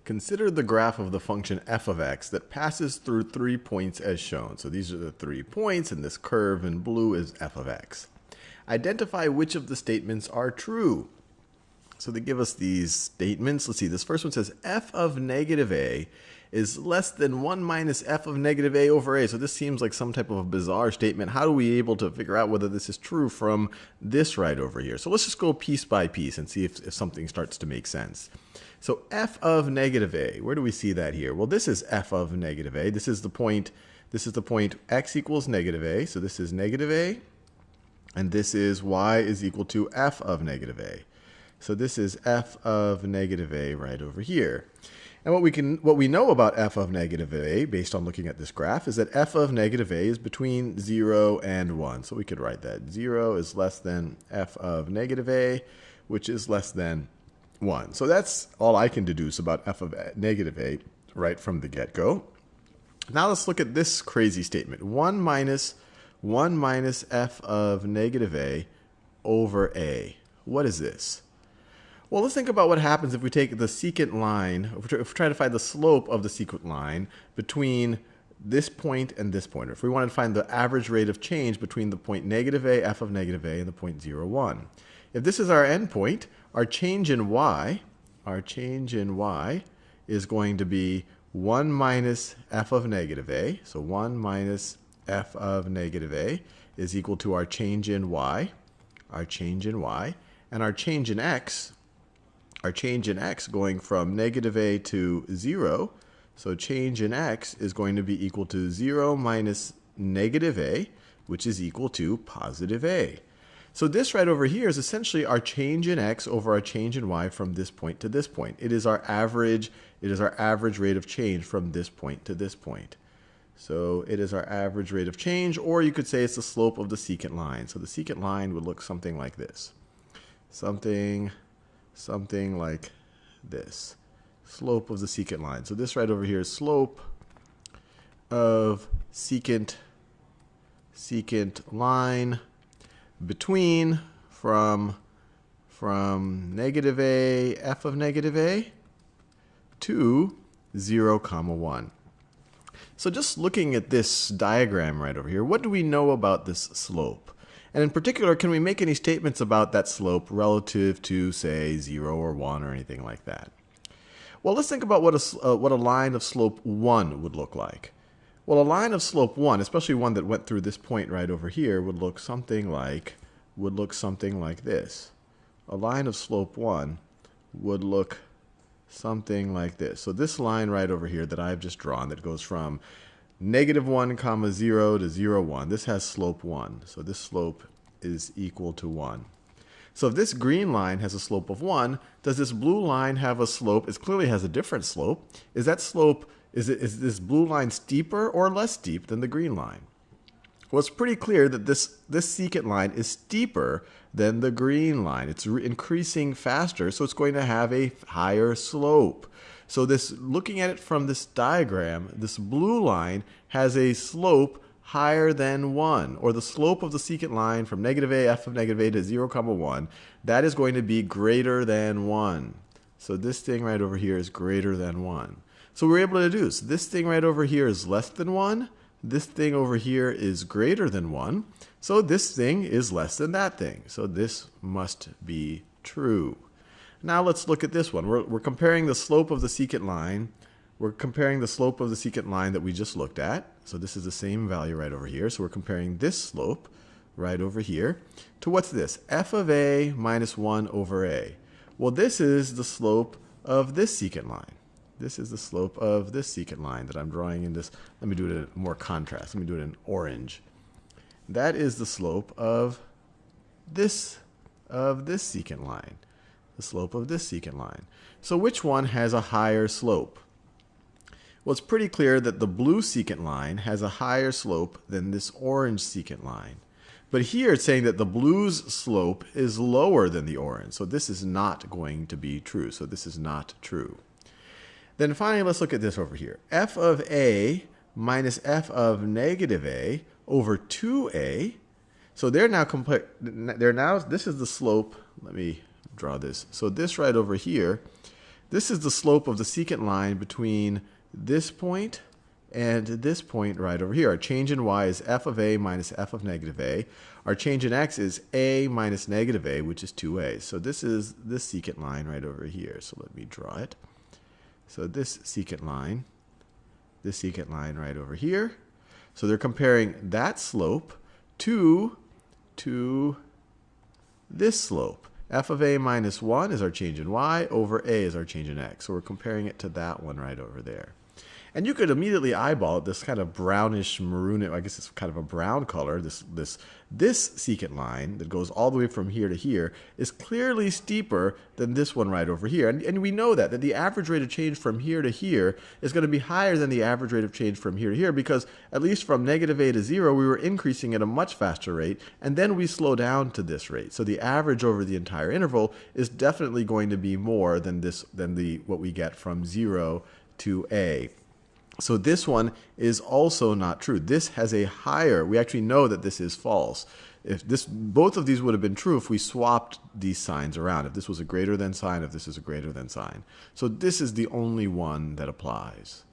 Consider the graph of the function f of x that passes through 3 points as shown. So these are the 3 points, and this curve in blue is f of x. Identify which of the statements are true. So they give us these statements. Let's see, this first one says f of negative a is less than 1 minus f of negative a over a. So this seems like some type of a bizarre statement. How are we able to figure out whether this is true from this right over here? So let's just go piece by piece and see if something starts to make sense. So f of negative a, where do we see that here? Well, this is f of negative a. This is the point x equals negative a. So this is negative a, and this is y is equal to f of negative a. So this is f of negative a right over here. And what we know about f of negative a, based on looking at this graph, is that f of negative a is between 0 and 1. So we could write that 0 is less than f of negative a, which is less than 1. So that's all I can deduce about f of negative a right from the get-go. Now let's look at this crazy statement. 1 minus f of negative a over a. What is this? Well, let's think about what happens if we take the secant line, if we try to find the slope of the secant line between this point and this point. Or if we wanted to find the average rate of change between the point negative a, f of negative a, and the point 0, 1. If this is our endpoint, our change in y is going to be 1 minus f of negative a. So 1 minus f of negative a is equal to our change in y, and our change in x going from negative a to 0. So change in x is going to be equal to 0 minus negative a, which is equal to positive a. So this right over here is essentially our change in x over our change in y from this point to this point. It is our average rate of change from this point to this point. So it is our average rate of change, or you could say it's the slope of the secant line. So the secant line would look something like this. Something like this. Slope of the secant line. So this right over here is slope of secant line between from negative a, f of negative a, to 0, 1. So just looking at this diagram right over here, what do we know about this slope? And in particular, can we make any statements about that slope relative to, say, 0 or 1 or anything like that? Well, let's think about what a line of slope 1 would look like. Well, a line of slope 1, especially one that went through this point right over here, would look something like this. A line of slope 1 would look something like this. So this line right over here that I've just drawn that goes from negative 1, 0 to 0, 1, this has slope 1. So this slope is equal to 1. So if this green line has a slope of 1, does this blue line have a slope? It clearly has a different slope. Is this blue line steeper or less steep than the green line? Well, it's pretty clear that this secant line is steeper than the green line. It's increasing faster, so it's going to have a higher slope. So looking at it from this diagram, this blue line has a slope higher than 1, or the slope of the secant line from negative a, f of negative a to 0, 1, that is going to be greater than 1. So this thing right over here is greater than 1. So we're able to deduce this thing right over here is less than 1. This thing over here is greater than 1. So this thing is less than that thing. So this must be true. Now let's look at this one. We're comparing the slope of the secant line. We're comparing the slope of the secant line that we just looked at. So this is the same value right over here. So we're comparing this slope right over here to what's this? F of a minus 1 over a. Well, this is the slope of this secant line. This is the slope of this secant line that I'm drawing in this. Let me do it in more contrast. Let me do it in orange. That is the slope of this secant line. The slope of this secant line. So which one has a higher slope? Well, it's pretty clear that the blue secant line has a higher slope than this orange secant line. But here it's saying that the blue's slope is lower than the orange. So this is not going to be true. So this is not true. Then finally, let's look at this over here. F of a minus f of negative a over 2a. So this is the slope. Let me draw this. So this right over here, This is the slope of the secant line between this point and this point right over here. Our change in y is f of a minus f of negative a. Our change in x is a minus negative a, which is 2a. So this is this secant line right over here. So let me draw it. So this secant line right over here. So they're comparing that slope to this slope. F of a minus 1 is our change in y, over a is our change in x. So we're comparing it to that one right over there. And you could immediately eyeball it, this kind of brownish maroon, I guess it's kind of a brown color. This secant line that goes all the way from here to here is clearly steeper than this one right over here. And we know that the average rate of change from here to here is going to be higher than the average rate of change from here to here, because at least from negative a to 0, we were increasing at a much faster rate, and then we slow down to this rate. So the average over the entire interval is definitely going to be more than what we get from 0 to a. So this one is also not true. This has a higher, we actually know that this is false. Both of these would have been true if we swapped these signs around. If this was a greater than sign, if this is a greater than sign. So this is the only one that applies.